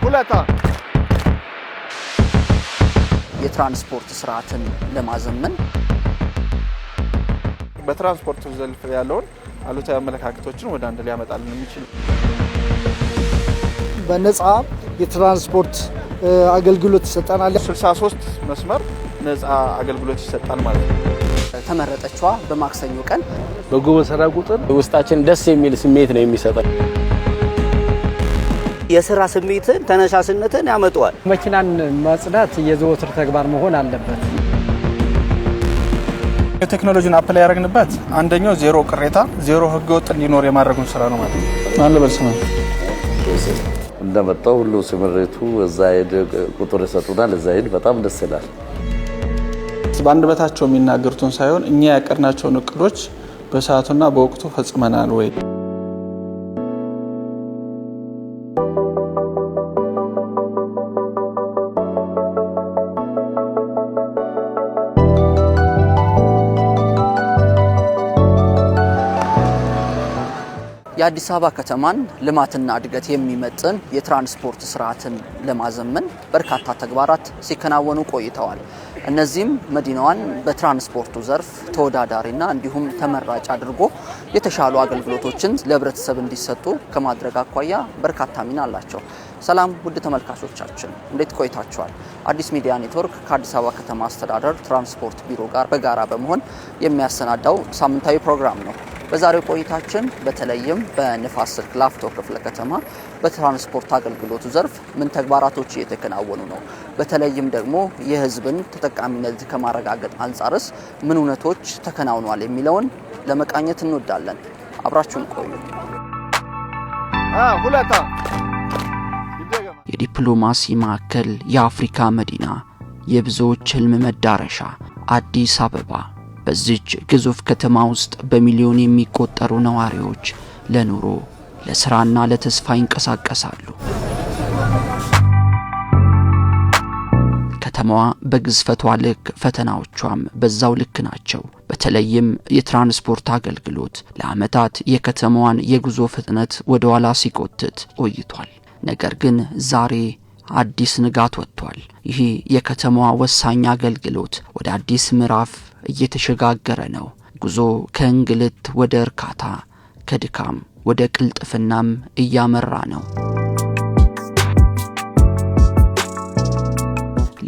ሁለታ የትራንስፖርት ስርዓትን ለማዘመን በትራንስፖርት ዘርፍ ያለውን አሉታዊ አመለካከቶችን ወደ አንድ ሊያመጣልን የሚችል በነፃ የትራንስፖርት አገልግሎት ይሰጣናል 63 መስመር ነፃ አገልግሎት ይሰጣል ማለት ነው ተመረጠችዋ በማክሰኞ ቀን በጎመሰራ ቁጥር ውስጣችን ደስ የሚል ስሜት ነው የሚሰጠው የሥራ ስሜትን ተነሳሽነትን ያመጣዋል መኪናን ማጽዳት የዘወትር ተግባር መሆን አለበት የቴክኖሎጂን አፕላይ ያደረግንበት አንደኛው ዜሮ ቅሬታ ዜሮ ህገወጥ እንዲኖር የማድረጉን ስራ ነው ማለት ነው አለ በልስማ እንደመጣው ሁሉ ስምሬቱ እዛ ሄደ ቁጥር ሰጡናል እዛ ሄድ በጣም ደስ ይላል በአንድ በታቸው የሚናገሩትን ሳይሆን እኛ ያቀርናቸውን እቅዶች በሰዓቱና በወቅቱ ፈጽመናል ወይ የአዲስ አበባ ከተማን ልማትና እድገት የሚመጥን የትራንስፖርት ስርዓትን ለማዘመን በርካታ ተግባራት ሲከናወኑ ቆይተዋል። እነዚህም መዲናዋን በትራንስፖርቱ ዘርፍ ተወዳዳሪና እንዲሁም ተመራጭ አድርጎ የተሻሉ አገልግሎቶችን ለህብረተሰብ እንዲሰጡ ከማድረግ አኳያ በርካታ ሚና አላቸው። ሰላም ውድ ተመልካቾቻችን እንዴት ቆይታችኋል? አዲስ ሚዲያ ኔትወርክ ከአዲስ አበባ ከተማ አስተዳደር ትራንስፖርት ቢሮ ጋር በጋራ በመሆን የሚያሰናዳው ሳምንታዊ ፕሮግራም ነው። በዛሬው ቆይታችን በተለይም በንፋስ ስልክ ላፍቶ ክፍለ ከተማ በትራንስፖርት አገልግሎቱ ዘርፍ ምን ተግባራቶች እየተከናወኑ ነው? በተለይም ደግሞ የህዝብን ተጠቃሚነት ከማረጋገጥ አንፃርስ ምን እውነቶች ተከናውኗል የሚለውን ለመቃኘት እንወዳለን። አብራችሁን ቆዩ። ሁለታ የዲፕሎማሲ ማዕከል፣ የአፍሪካ መዲና፣ የብዙዎች ህልም መዳረሻ አዲስ አበባ በዚች ግዙፍ ከተማ ውስጥ በሚሊዮን የሚቆጠሩ ነዋሪዎች ለኑሮ ለስራና ለተስፋ ይንቀሳቀሳሉ። ከተማዋ በግዝፈቷ ልክ ፈተናዎቿም በዛው ልክ ናቸው። በተለይም የትራንስፖርት አገልግሎት ለዓመታት የከተማዋን የጉዞ ፍጥነት ወደ ኋላ ሲቆጥት ቆይቷል። ነገር ግን ዛሬ አዲስ ንጋት ወጥቷል። ይህ የከተማዋ ወሳኝ አገልግሎት ወደ አዲስ ምዕራፍ እየተሸጋገረ ነው። ጉዞ ከእንግልት ወደ እርካታ፣ ከድካም ወደ ቅልጥፍናም እያመራ ነው።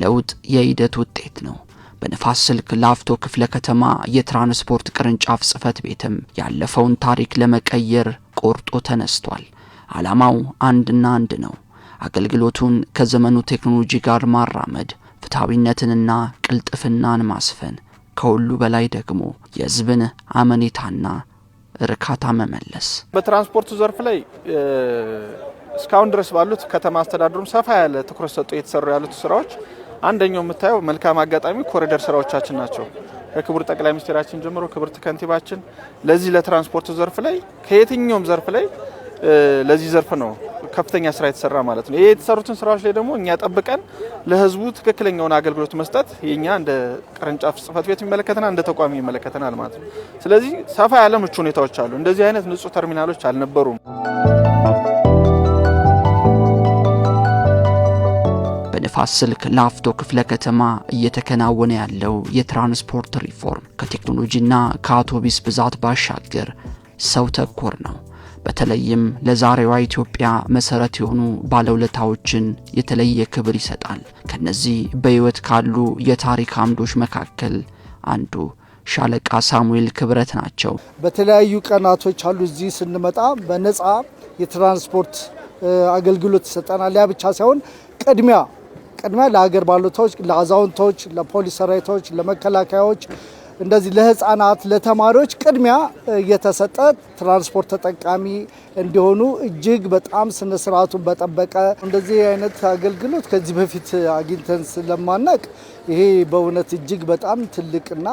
ለውጥ የሂደት ውጤት ነው። በንፋስ ስልክ ላፍቶ ክፍለ ከተማ የትራንስፖርት ቅርንጫፍ ጽሕፈት ቤትም ያለፈውን ታሪክ ለመቀየር ቆርጦ ተነስቷል። ዓላማው አንድና አንድ ነው። አገልግሎቱን ከዘመኑ ቴክኖሎጂ ጋር ማራመድ፣ ፍትሃዊነትንና ቅልጥፍናን ማስፈን፣ ከሁሉ በላይ ደግሞ የህዝብን አመኔታና እርካታ መመለስ። በትራንስፖርቱ ዘርፍ ላይ እስካሁን ድረስ ባሉት ከተማ አስተዳደሩም ሰፋ ያለ ትኩረት ሰጥቶ እየተሰሩ ያሉት ስራዎች አንደኛው የምታየው መልካም አጋጣሚ ኮሪደር ስራዎቻችን ናቸው። ከክቡር ጠቅላይ ሚኒስትራችን ጀምሮ ክብርት ከንቲባችን ለዚህ ለትራንስፖርቱ ዘርፍ ላይ ከየትኛውም ዘርፍ ላይ ለዚህ ዘርፍ ነው ከፍተኛ ስራ የተሰራ ማለት ነው። ይሄ የተሰሩትን ስራዎች ላይ ደግሞ እኛ ጠብቀን ለህዝቡ ትክክለኛውን አገልግሎት መስጠት የኛ እንደ ቅርንጫፍ ጽሕፈት ቤት የሚመለከተና እንደ ተቋም የሚመለከተናል ማለት ነው። ስለዚህ ሰፋ ያለ ምቹ ሁኔታዎች አሉ። እንደዚህ አይነት ንጹህ ተርሚናሎች አልነበሩም። በንፋስ ስልክ ላፍቶ ክፍለ ከተማ እየተከናወነ ያለው የትራንስፖርት ሪፎርም ከቴክኖሎጂና ከአውቶቡስ ብዛት ባሻገር ሰው ተኮር ነው። በተለይም ለዛሬዋ ኢትዮጵያ መሰረት የሆኑ ባለውለታዎችን የተለየ ክብር ይሰጣል። ከነዚህ በህይወት ካሉ የታሪክ አምዶች መካከል አንዱ ሻለቃ ሳሙኤል ክብረት ናቸው። በተለያዩ ቀናቶች አሉ እዚህ ስንመጣ በነፃ የትራንስፖርት አገልግሎት ይሰጣናል። ያ ብቻ ሳይሆን ቅድሚያ ለሀገር ባለውለታዎች፣ ለአዛውንቶች፣ ለፖሊስ ሰራዊቶች፣ ለመከላከያዎች እንደዚህ ለህፃናት ለተማሪዎች ቅድሚያ የተሰጠ ትራንስፖርት ተጠቃሚ እንዲሆኑ እጅግ በጣም ስነ ስርዓቱን በጠበቀ እንደዚህ አይነት አገልግሎት ከዚህ በፊት አግኝተን ስለማናቅ ይሄ በእውነት እጅግ በጣም ትልቅና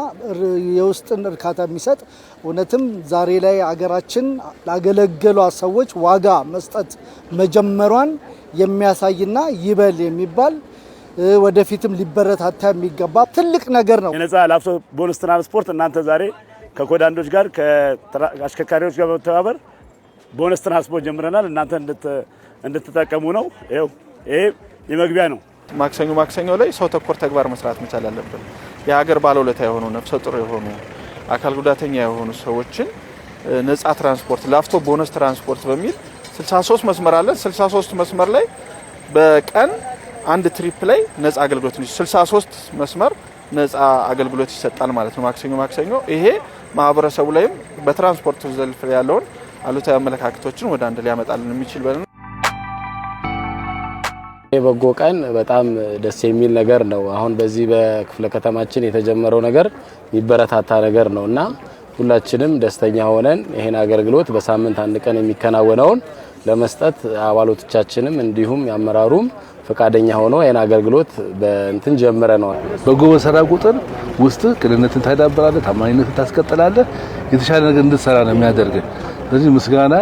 የውስጥን እርካታ የሚሰጥ እውነትም ዛሬ ላይ አገራችን ላገለገሉ ሰዎች ዋጋ መስጠት መጀመሯን የሚያሳይና ይበል የሚባል ወደፊትም ሊበረታታ የሚገባ ትልቅ ነገር ነው። የነፃ ላፍቶ ቦነስ ትራንስፖርት እናንተ ዛሬ ከኮዳንዶች ጋር ከአሽከርካሪዎች ጋር በመተባበር ቦነስ ትራንስፖርት ጀምረናል። እናንተ እንድትጠቀሙ ነው። ይኸው ይሄ የመግቢያ ነው። ማክሰኞ ላይ ሰው ተኮር ተግባር መስራት መቻል አለብን። የሀገር ባለውለታ የሆኑ ነፍሰ ጡር የሆኑ አካል ጉዳተኛ የሆኑ ሰዎችን ነፃ ትራንስፖርት ላፍቶ ቦነስ ትራንስፖርት በሚል 63 መስመር አለ። 63 መስመር ላይ በቀን አንድ ትሪፕ ላይ ነፃ አገልግሎት ነው። 63 መስመር ነፃ አገልግሎት ይሰጣል ማለት ነው። ማክሰኞ ይሄ ማህበረሰቡ ላይም በትራንስፖርት ዘርፍ ያለውን አሉታዊ አመለካከቶችን ወደ አንድ ሊያመጣልን የሚችል በለ የበጎ ቀን በጣም ደስ የሚል ነገር ነው። አሁን በዚህ በክፍለ ከተማችን የተጀመረው ነገር የሚበረታታ ነገር ነውና ሁላችንም ደስተኛ ሆነን ይሄን አገልግሎት በሳምንት አንድ ቀን የሚከናወነውን ለመስጠት አባሎቻችንም እንዲሁም ያመራሩም ፈቃደኛ ሆኖ ይሄን አገልግሎት በእንትን ጀምረናል። በጎ በሰራ ቁጥር ውስጥ ቅንነትን ታዳብራለህ፣ ታማኝነትን ታስቀጥላለህ፣ የተሻለ ነገር እንድትሰራ ነው የሚያደርግህ። ስለዚህ ምስጋና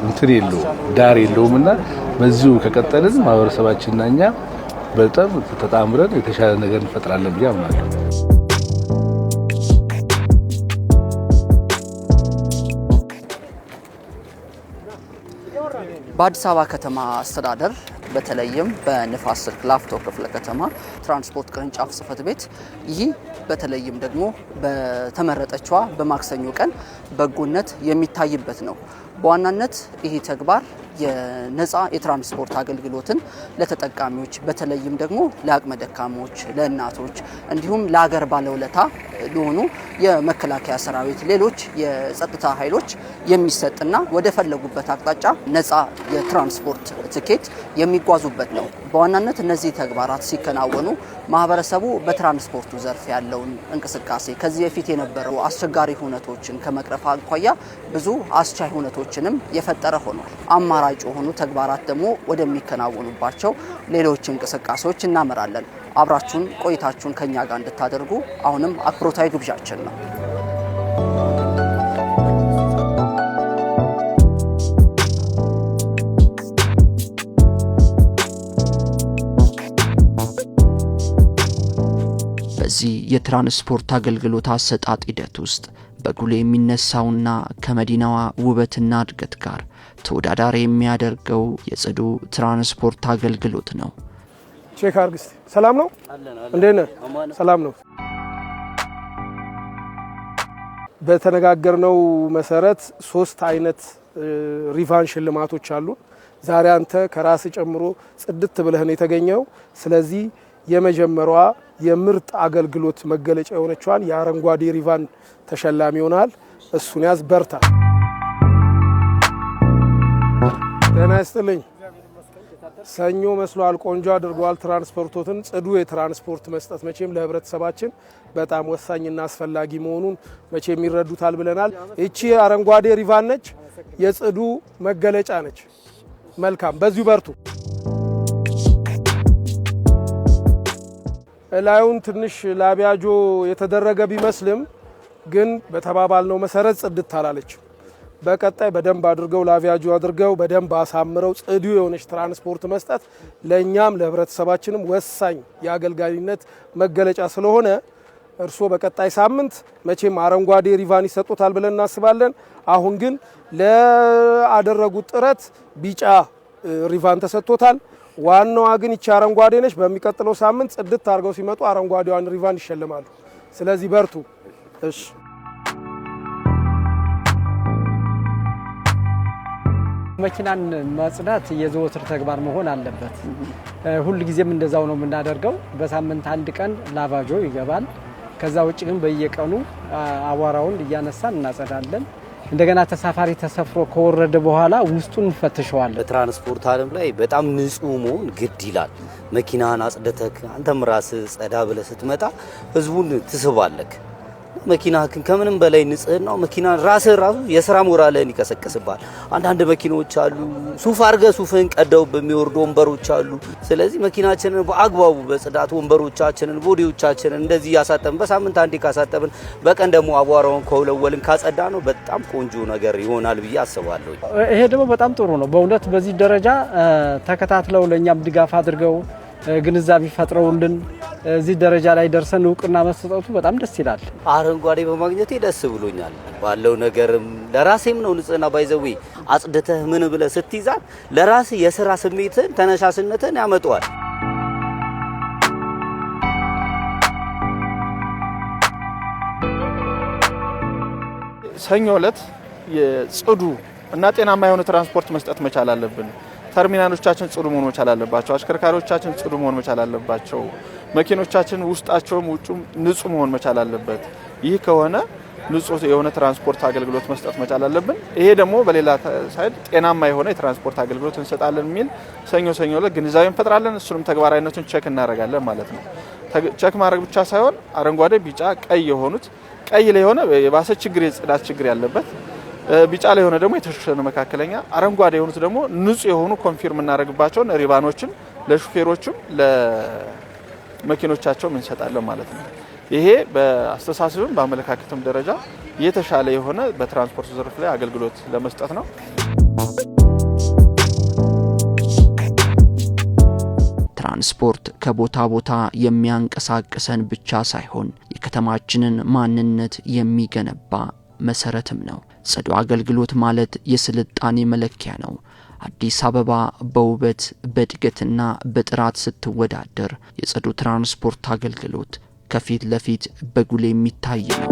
እንትን የለውም ዳር የለውምና በዚሁ ከቀጠልን ማህበረሰባችንና እኛ በጣም ተጣምረን የተሻለ ነገር እንፈጥራለን ብዬ አምናለሁ። በአዲስ አበባ ከተማ አስተዳደር በተለይም በንፋስ ስልክ ላፍቶ ክፍለ ከተማ ትራንስፖርት ቅርንጫፍ ጽሕፈት ቤት ይህ በተለይም ደግሞ በተመረጠችዋ በማክሰኞ ቀን በጎነት የሚታይበት ነው። በዋናነት ይህ ተግባር የነፃ የትራንስፖርት አገልግሎትን ለተጠቃሚዎች በተለይም ደግሞ ለአቅመ ደካሞች፣ ለእናቶች እንዲሁም ለሀገር ባለውለታ ለሆኑ የመከላከያ ሰራዊት፣ ሌሎች የጸጥታ ኃይሎች የሚሰጥና ወደ ፈለጉበት አቅጣጫ ነፃ የትራንስፖርት ትኬት የሚጓዙበት ነው። በዋናነት እነዚህ ተግባራት ሲከናወኑ ማህበረሰቡ በትራንስፖርቱ ዘርፍ ያለውን እንቅስቃሴ ከዚህ በፊት የነበረው አስቸጋሪ ሁነቶችን ከመቅረፍ አኳያ ብዙ አስቻይ ሁነቶችንም የፈጠረ ሆኗል። አማራጭ የሆኑ ተግባራት ደግሞ ወደሚከናወኑባቸው ሌሎች እንቅስቃሴዎች እናመራለን። አብራችሁን ቆይታችሁን ከኛ ጋር እንድታደርጉ አሁንም አክብሮታዊ ግብዣችን ነው። በዚህ የትራንስፖርት አገልግሎት አሰጣጥ ሂደት ውስጥ በጉልህ የሚነሳውና ከመዲናዋ ውበትና እድገት ጋር ተወዳዳሪ የሚያደርገው የጽዱ ትራንስፖርት አገልግሎት ነው። ቼክ አርግስት ሰላም ነው? እንዴት ነህ? ሰላም ነው። በተነጋገርነው መሰረት 3 አይነት ሪቫን ሽልማቶች አሉ። ዛሬ አንተ ከራስ ጨምሮ ጽድት ብለህ ነው የተገኘው። ስለዚህ የመጀመሪያዋ የምርጥ አገልግሎት መገለጫ የሆነችዋን የአረንጓዴ ሪቫን ተሸላሚ ይሆናል። እሱን ያዝ፣ በርታ። ጤና ይስጥልኝ። ሰኞ መስሏል፣ ቆንጆ አድርገዋል። ትራንስፖርቶትን ጽዱ የትራንስፖርት መስጠት መቼም ለህብረተሰባችን በጣም ወሳኝና አስፈላጊ መሆኑን መቼም ይረዱታል ብለናል። እቺ አረንጓዴ ሪቫን ነች፣ የጽዱ መገለጫ ነች። መልካም፣ በዚሁ በርቱ። ላዩን ትንሽ ላቢያጆ የተደረገ ቢመስልም ግን በተባባልነው መሰረት ጽድት አላለች። በቀጣይ በደንብ አድርገው ላቢያጆ አድርገው በደንብ አሳምረው ጽዱ የሆነች ትራንስፖርት መስጠት ለኛም ለህብረተሰባችንም ወሳኝ የአገልጋይነት መገለጫ ስለሆነ እርስዎ በቀጣይ ሳምንት መቼም አረንጓዴ ሪቫን ይሰጡታል ብለን እናስባለን። አሁን ግን ለአደረጉት ጥረት ቢጫ ሪቫን ተሰጥቶታል። ዋናዋ ግን ይቺ አረንጓዴ ነች። በሚቀጥለው ሳምንት ጽድት አድርገው ሲመጡ አረንጓዴዋን ሪቫን ይሸልማሉ። ስለዚህ በርቱ። እሺ፣ መኪናን ማጽዳት የዘወትር ተግባር መሆን አለበት። ሁሉ ጊዜም እንደዛው ነው የምናደርገው። በሳምንት አንድ ቀን ላቫጆ ይገባል። ከዛ ውጭ ግን በየቀኑ አቧራውን እያነሳን እናጸዳለን። እንደገና ተሳፋሪ ተሰፍሮ ከወረደ በኋላ ውስጡን እንፈትሸዋለን። በትራንስፖርት ዓለም ላይ በጣም ንጹህ መሆን ግድ ይላል። መኪናን አጽድተህ አንተም ራስህ ጸዳ ብለህ ስትመጣ ህዝቡን ትስባለህ። መኪናህን ከምንም በላይ ንጽህናው መኪና ራስህ ራሱ የሥራ ሞራልህን ይቀሰቅስባል። አንዳንድ መኪኖች አሉ ሱፍ አድርገህ ሱፍህን ቀደው በሚወርዱ ወንበሮች አሉ። ስለዚህ መኪናችንን በአግባቡ በጽዳት ወንበሮቻችንን፣ ቦዲዎቻችንን እንደዚህ ያሳጠብን በሳምንት አንዴ ካሳጠብን በቀን ደግሞ አቧራውን ከወለወልን ካጸዳ ነው በጣም ቆንጆ ነገር ይሆናል ብዬ አስባለሁ። ይሄ ደግሞ በጣም ጥሩ ነው በእውነት በዚህ ደረጃ ተከታትለው ለኛም ድጋፍ አድርገው ግንዛቤ ፈጥረውልን እዚህ ደረጃ ላይ ደርሰን እውቅና መስጠቱ በጣም ደስ ይላል። አረንጓዴ በማግኘቴ ደስ ብሎኛል። ባለው ነገርም ለራሴም ነው ንጽህና ባይዘዊ አጽድተህ ምን ብለህ ስትይዛት ለራስ የሥራ ስሜትን ተነሳሽነትን ያመጣዋል። ሰኞ ዕለት የጽዱ እና ጤናማ የሆነ ትራንስፖርት መስጠት መቻል አለብን። ተርሚናሎቻችን ጽዱ መሆን መቻል አለባቸው። አሽከርካሪዎቻችን ጽዱ መሆን መቻል አለባቸው። መኪኖቻችን ውስጣቸውም ውጩም ንጹህ መሆን መቻል አለበት። ይህ ከሆነ ንጹህ የሆነ ትራንስፖርት አገልግሎት መስጠት መቻል አለብን። ይሄ ደግሞ በሌላ ሳይድ ጤናማ የሆነ የትራንስፖርት አገልግሎት እንሰጣለን የሚል ሰኞ ዕለት ግንዛቤ እንፈጥራለን። እሱንም ተግባራዊነቱን ቼክ እናደርጋለን ማለት ነው። ቼክ ማድረግ ብቻ ሳይሆን አረንጓዴ፣ ቢጫ፣ ቀይ የሆኑት ቀይ ላይ የሆነ የባሰ ችግር የጽዳት ችግር ያለበት፣ ቢጫ ላይ የሆነ ደግሞ የተሸፈነ መካከለኛ፣ አረንጓዴ የሆኑት ደግሞ ንጹህ የሆኑ ኮንፊርም እናደርግባቸውን ሪባኖችን ለሹፌሮችም ለመኪኖቻቸውም እንሰጣለን ማለት ነው። ይሄ በአስተሳሰብም በአመለካከትም ደረጃ የተሻለ የሆነ በትራንስፖርት ዘርፍ ላይ አገልግሎት ለመስጠት ነው። ትራንስፖርት ከቦታ ቦታ የሚያንቀሳቅሰን ብቻ ሳይሆን የከተማችንን ማንነት የሚገነባ መሰረትም ነው። ጽዱ አገልግሎት ማለት የስልጣኔ መለኪያ ነው። አዲስ አበባ በውበት በእድገትና በጥራት ስትወዳደር የጽዱ ትራንስፖርት አገልግሎት ከፊት ለፊት በጉል የሚታይ ነው።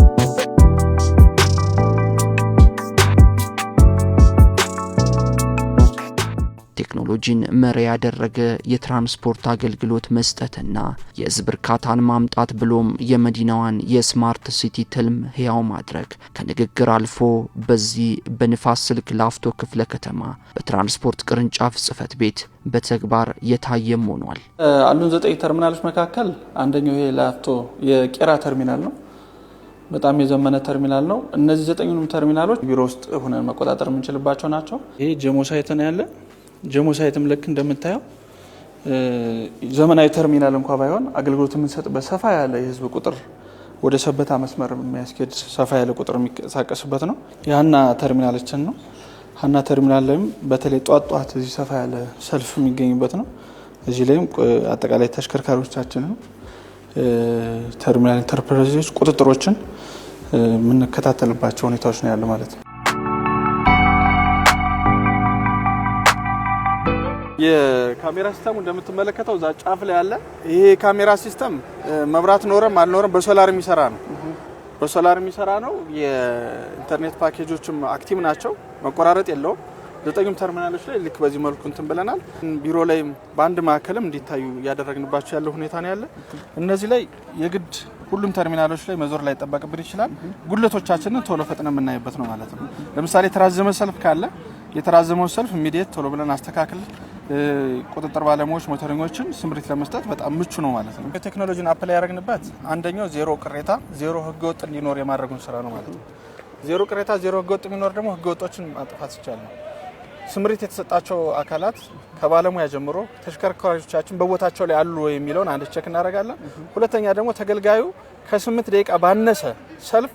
ቴክኖሎጂን መሪ ያደረገ የትራንስፖርት አገልግሎት መስጠትና የህዝብ እርካታን ማምጣት ብሎም የመዲናዋን የስማርት ሲቲ ትልም ህያው ማድረግ ከንግግር አልፎ በዚህ በንፋስ ስልክ ላፍቶ ክፍለ ከተማ በትራንስፖርት ቅርንጫፍ ጽህፈት ቤት በተግባር የታየም ሆኗል። አሉን 9 ተርሚናሎች መካከል አንደኛው ይሄ ላፍቶ የቄራ ተርሚናል ነው። በጣም የዘመነ ተርሚናል ነው። እነዚህ 9ኙም ተርሚናሎች ቢሮ ውስጥ ሆነን መቆጣጠር የምንችልባቸው ናቸው። ይሄ ጀሞ ሳይት ነው ያለ። ጀሞ ሳይትም ልክ እንደምታየው ዘመናዊ ተርሚናል እንኳን ባይሆን አገልግሎት የምንሰጥበት ሰፋ ያለ የህዝብ ቁጥር ወደ ሰበታ መስመር የሚያስኬድ ሰፋ ያለ ቁጥር የሚንቀሳቀስበት ነው። የሀና ተርሚናላችን ነው። ሀና ተርሚናል ላይም በተለይ ጧት እዚህ ሰፋ ያለ ሰልፍ የሚገኝበት ነው። እዚህ ላይም አጠቃላይ ተሽከርካሪዎቻችንን ተርሚናል ኢንተርፕራይዞች ቁጥጥሮችን የምንከታተልባቸው ሁኔታዎች ነው ያሉ ማለት ነው። የካሜራ ሲስተሙ እንደምትመለከተው እዛ ጫፍ ላይ ያለ ይሄ ካሜራ ሲስተም መብራት ኖረም አልኖረም በሶላር የሚሰራ ነው። በሶላር የሚሰራ ነው። የኢንተርኔት ፓኬጆችም አክቲቭ ናቸው። መቆራረጥ የለውም። 9ኙም ተርሚናሎች ላይ ልክ በዚህ መልኩ እንትን ብለናል። ቢሮ ላይ በአንድ ማዕከልም እንዲታዩ ያደረግንባቸው ያለው ሁኔታ ነው ያለ። እነዚህ ላይ የግድ ሁሉም ተርሚናሎች ላይ መዞር ላይ ተጠበቅብን ይችላል። ጉድለቶቻችንን ቶሎ ፈጥነን የምናይበት ነው ማለት ነው። ለምሳሌ የተራዘመ ሰልፍ ካለ የተራዘመው ሰልፍ ኢሚዲየት ቶሎ ብለን አስተካክል ቁጥጥር ባለሙያዎች ሞተረኞችን ስምሪት ለመስጠት በጣም ምቹ ነው ማለት ነው። ቴክኖሎጂን አፕላይ ያደረግንበት አንደኛው ዜሮ ቅሬታ ዜሮ ህገወጥ እንዲኖር የማድረጉን ስራ ነው ማለት ነው። ዜሮ ቅሬታ ዜሮ ህገወጥ የሚኖር ደግሞ ህገወጦችን ማጥፋት ይቻላል። ስምሪት የተሰጣቸው አካላት ከባለሙያ ጀምሮ ተሽከርካሪዎቻችን በቦታቸው ላይ አሉ ወይ የሚለውን አንድ ቼክ እናደርጋለን። ሁለተኛ ደግሞ ተገልጋዩ ከ8 ደቂቃ ባነሰ ሰልፍ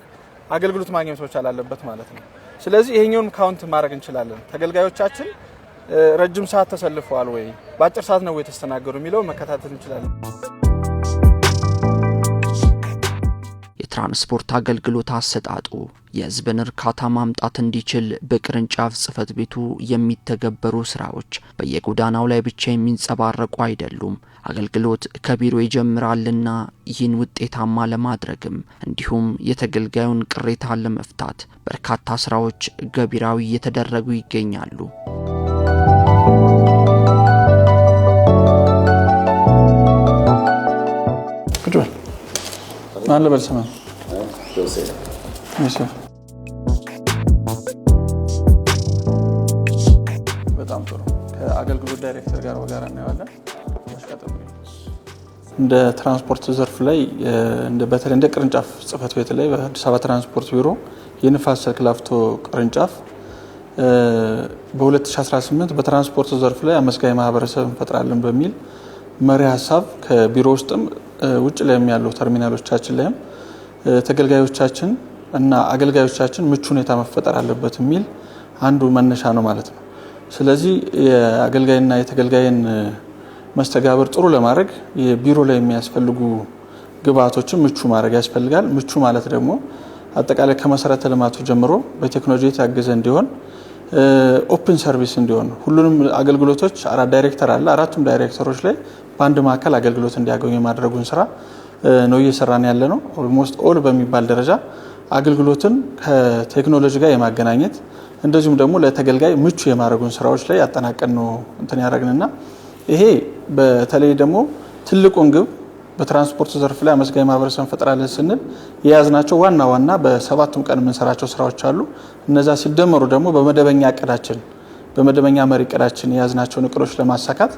አገልግሎት ማግኘት መቻል አለበት ማለት ነው። ስለዚህ ይሄኛውን ካውንት ማድረግ እንችላለን። ተገልጋዮቻችን ረጅም ሰዓት ተሰልፈዋል ወይ በአጭር ሰዓት ነው የተስተናገዱ የሚለውን መከታተል እንችላለን። የትራንስፖርት አገልግሎት አሰጣጡ የህዝብን እርካታ ማምጣት እንዲችል በቅርንጫፍ ጽህፈት ቤቱ የሚተገበሩ ስራዎች በየጎዳናው ላይ ብቻ የሚንጸባረቁ አይደሉም። አገልግሎት ከቢሮ ይጀምራልና ይህን ውጤታማ ለማድረግም እንዲሁም የተገልጋዩን ቅሬታ ለመፍታት በርካታ ስራዎች ገቢራዊ እየተደረጉ ይገኛሉ። ቁጥር ማን ለበልሰማ በጣም ጥሩ። ከአገልግሎት ዳይሬክተር ጋር በጋራ እናያለን። እንደ ትራንስፖርት ዘርፍ ላይ በተለይ እንደ ቅርንጫፍ ጽህፈት ቤት ላይ በአዲስ አበባ ትራንስፖርት ቢሮ የንፋስ ስልክ ላፍቶ ቅርንጫፍ በ2018 በትራንስፖርት ዘርፍ ላይ አመስጋኝ ማህበረሰብ እንፈጥራለን በሚል መሪ ሀሳብ ከቢሮ ውስጥም ውጭ ላይም ያሉ ተርሚናሎቻችን ላይም ተገልጋዮቻችን እና አገልጋዮቻችን ምቹ ሁኔታ መፈጠር አለበት የሚል አንዱ መነሻ ነው ማለት ነው። ስለዚህ የአገልጋይና የተገልጋይን መስተጋብር ጥሩ ለማድረግ የቢሮ ላይ የሚያስፈልጉ ግብአቶችን ምቹ ማድረግ ያስፈልጋል። ምቹ ማለት ደግሞ አጠቃላይ ከመሰረተ ልማቱ ጀምሮ በቴክኖሎጂ የታገዘ እንዲሆን ኦፕን ሰርቪስ እንዲሆን ሁሉንም አገልግሎቶች አራት ዳይሬክተር አለ። አራቱም ዳይሬክተሮች ላይ በአንድ ማዕከል አገልግሎት እንዲያገኙ የማድረጉን ስራ ነው እየሰራን ያለ ነው። ኦልሞስት ኦል በሚባል ደረጃ አገልግሎትን ከቴክኖሎጂ ጋር የማገናኘት እንደዚሁም ደግሞ ለተገልጋይ ምቹ የማድረጉን ስራዎች ላይ ያጠናቀን ነው እንትን ያደረግንና ይሄ በተለይ ደግሞ ትልቁን ግብ በትራንስፖርት ዘርፍ ላይ አመስጋኝ ማህበረሰብ እንፈጥራለን ስንል የያዝናቸው ዋና በሰባቱም ቀን የምንሰራቸው ስራዎች አሉ። እነዛ ሲደመሩ ደግሞ በመደበኛ እቅዳችን በመደበኛ መሪ እቅዳችን የያዝናቸውን እቅዶች ለማሳካት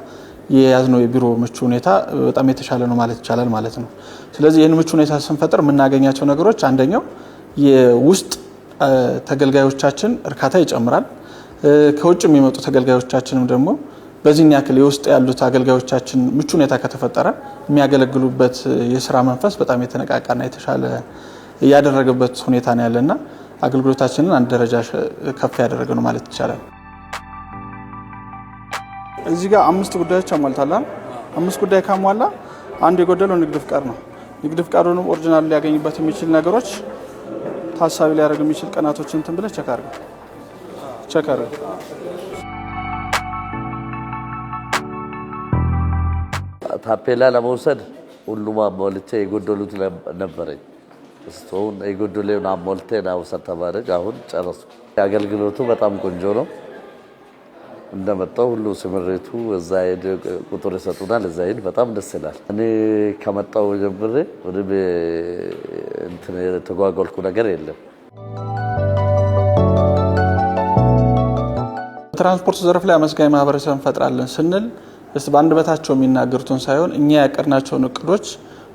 የያዝነው የቢሮ ምቹ ሁኔታ በጣም የተሻለ ነው ማለት ይቻላል ማለት ነው። ስለዚህ ይህን ምቹ ሁኔታ ስንፈጥር የምናገኛቸው ነገሮች አንደኛው የውስጥ ተገልጋዮቻችን እርካታ ይጨምራል። ከውጭ የሚመጡ ተገልጋዮቻችንም ደግሞ በዚህን ያክል የውስጥ ያሉት አገልጋዮቻችን ምቹ ሁኔታ ከተፈጠረ የሚያገለግሉበት የስራ መንፈስ በጣም የተነቃቃና የተሻለ ያደረገበት ሁኔታ ነው ያለና አገልግሎታችንን አንድ ደረጃ ከፍ ያደረገ ነው ማለት ይቻላል። እዚህ ጋር 5 ጉዳዮች አሟልታላል። 5 ጉዳይ ካሟላ አንድ የጎደለው ንግድ ፍቃድ ነው። ንግድ ፍቃዱንም ኦሪጂናል ሊያገኝበት የሚችል ነገሮች ታሳቢ ሊያደርግ የሚችል ቀናቶችን እንትን ብለህ ቼክ አድርግ። ታፔላ ለመውሰድ ሁሉም አሟልቼ የጎደሉት ነበረኝ። እስካሁን የጎደለውን አሟልቼ ነው ተባረክ አሁን ጨረስኩ። አገልግሎቱ በጣም ቆንጆ ነው። እንደመጣው ሁሉ ስምሪቱ እዛ ሄድ ቁጥር ይሰጡናል። እዛ ሄድ በጣም ደስ ይላል። እኔ ከመጣው ጀምሬ ወደ እንትን ተጓጓልኩ ነገር የለም። ትራንስፖርት ዘርፍ ላይ አመስጋኝ ማህበረሰብ እንፈጥራለን ስንል በአንድ በታቸው የሚናገሩትን ሳይሆን እኛ ያቀርናቸውን እቅዶች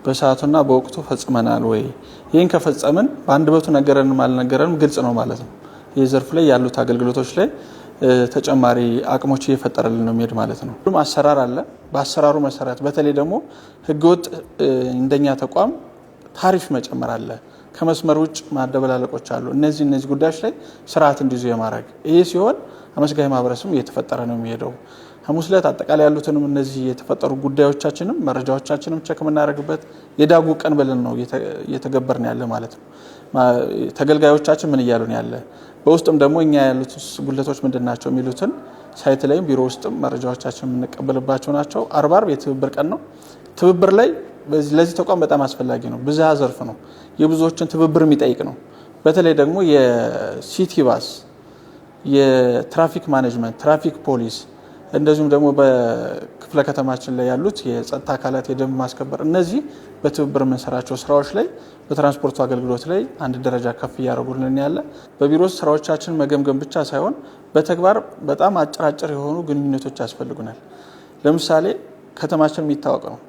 በሰዓቱና በወቅቱ ፈጽመናል ወይ? ይህን ከፈጸምን በአንድ በቱ ነገረንም አልነገረንም ግልጽ ነው ማለት ነው። ይህ ዘርፍ ላይ ያሉት አገልግሎቶች ላይ ተጨማሪ አቅሞች እየፈጠረልን ነው የሚሄድ ማለት ነው። ሁሉም አሰራር አለ። በአሰራሩ መሰረት በተለይ ደግሞ ህገወጥ እንደኛ ተቋም ታሪፍ መጨመር አለ። ከመስመር ውጭ ማደበላለቆች አሉ። እነዚህ ጉዳዮች ላይ ስርዓት እንዲይዙ የማድረግ ይሄ ሲሆን አመስጋኝ ማህበረሰብ እየተፈጠረ ነው የሚሄደው። ሐሙስ ዕለት አጠቃላይ ያሉትንም እነዚህ የተፈጠሩ ጉዳዮቻችንም መረጃዎቻችንም ቸክ የምናደርግበት የዳጉ ቀን ብለን ነው እየተገበርን ያለ ማለት ነው። ተገልጋዮቻችን ምን እያሉ ነው ያለ፣ በውስጥም ደግሞ እኛ ያሉት ጉለቶች ምንድናቸው የሚሉትን ሳይት ላይም ቢሮ ውስጥም መረጃዎቻችን የምንቀበልባቸው ናቸው። አርብ የትብብር ቀን ነው። ትብብር ላይ ለዚህ ተቋም በጣም አስፈላጊ ነው። ብዝሃ ዘርፍ ነው። የብዙዎችን ትብብር የሚጠይቅ ነው። በተለይ ደግሞ የሲቲ ባስ፣ የትራፊክ ማኔጅመንት፣ ትራፊክ ፖሊስ እንደዚሁም ደግሞ በክፍለ ከተማችን ላይ ያሉት የጸጥታ አካላት የደንብ ማስከበር እነዚህ በትብብር የምንሰራቸው ስራዎች ላይ በትራንስፖርቱ አገልግሎት ላይ አንድ ደረጃ ከፍ እያደረጉልን ያለ። በቢሮ ስራዎቻችን መገምገም ብቻ ሳይሆን በተግባር በጣም አጭራጭር የሆኑ ግንኙነቶች ያስፈልጉናል። ለምሳሌ ከተማችን የሚታወቅ ነው።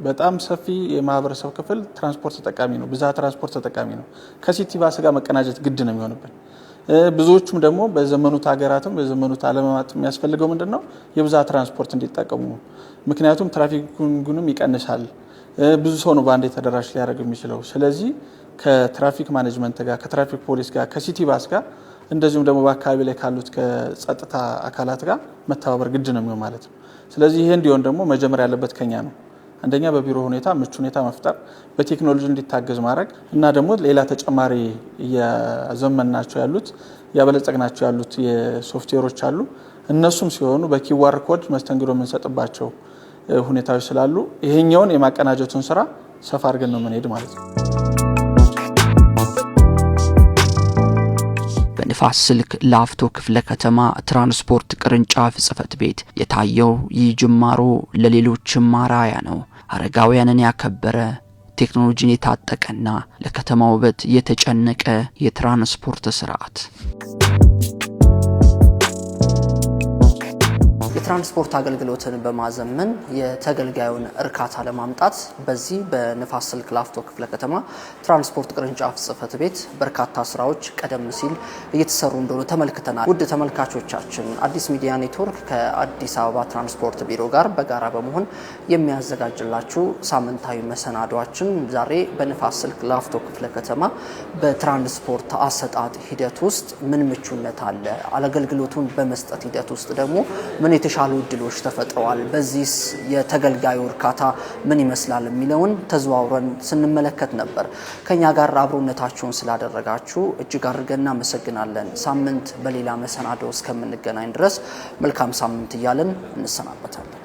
በጣም ሰፊ የማህበረሰብ ክፍል ትራንስፖርት ተጠቃሚ ነው። ብዝሃ ትራንስፖርት ተጠቃሚ ነው። ከሲቲ ባስ ጋር መቀናጀት ግድ ነው የሚሆንብን። ብዙዎቹም ደግሞ በዘመኑት ሀገራትም በዘመኑት ዓለማት የሚያስፈልገው ምንድነው የብዝሃ ትራንስፖርት እንዲጠቀሙ። ምክንያቱም ትራፊኩንም ይቀንሳል። ብዙ ሰው ነው በአንድ ተደራሽ ሊያደርግ የሚችለው። ስለዚህ ከትራፊክ ማኔጅመንት ጋር፣ ከትራፊክ ፖሊስ ጋር፣ ከሲቲ ባስ ጋር እንደዚሁም ደግሞ በአካባቢ ላይ ካሉት ከጸጥታ አካላት ጋር መተባበር ግድ ነው የሚሆን ማለት ነው። ስለዚህ ይሄ እንዲሆን ደግሞ መጀመሪያ ያለበት ከኛ ነው። አንደኛ በቢሮ ሁኔታ ምቹ ሁኔታ መፍጠር፣ በቴክኖሎጂ እንዲታገዝ ማድረግ እና ደግሞ ሌላ ተጨማሪ ያዘመናቸው ያሉት ያበለጸግናቸው ያሉት የሶፍትዌሮች አሉ። እነሱም ሲሆኑ በኪዋር ኮድ መስተንግዶ የምንሰጥባቸው ሁኔታዎች ስላሉ ይሄኛውን የማቀናጀቱን ስራ ሰፋ አድርገን ነው የምንሄድ ማለት ነው። በንፋስ ስልክ ላፍቶ ክፍለ ከተማ ትራንስፖርት ቅርንጫፍ ጽሕፈት ቤት የታየው ይህ ጅማሮ ለሌሎችም አርአያ ነው። አረጋውያንን ያከበረ ቴክኖሎጂን የታጠቀና ለከተማ ውበት የተጨነቀ የትራንስፖርት ስርዓት። የትራንስፖርት አገልግሎትን በማዘመን የተገልጋዩን እርካታ ለማምጣት በዚህ በንፋስ ስልክ ላፍቶ ክፍለ ከተማ ትራንስፖርት ቅርንጫፍ ጽሕፈት ቤት በርካታ ስራዎች ቀደም ሲል እየተሰሩ እንደሆነ ተመልክተናል። ውድ ተመልካቾቻችን አዲስ ሚዲያ ኔትወርክ ከአዲስ አበባ ትራንስፖርት ቢሮ ጋር በጋራ በመሆን የሚያዘጋጅላችሁ ሳምንታዊ መሰናዷችን ዛሬ በንፋስ ስልክ ላፍቶ ክፍለ ከተማ በትራንስፖርት አሰጣጥ ሂደት ውስጥ ምን ምቹነት አለ፣ አገልግሎቱን በመስጠት ሂደት ውስጥ ደግሞ ምን የተሻሉ እድሎች ተፈጥረዋል። በዚህስ የተገልጋዩ እርካታ ምን ይመስላል የሚለውን ተዘዋውረን ስንመለከት ነበር። ከኛ ጋር አብሮነታችሁን ስላደረጋችሁ እጅግ አድርገን እናመሰግናለን። ሳምንት በሌላ መሰናዶ እስከምንገናኝ ድረስ መልካም ሳምንት እያልን እንሰናበታለን።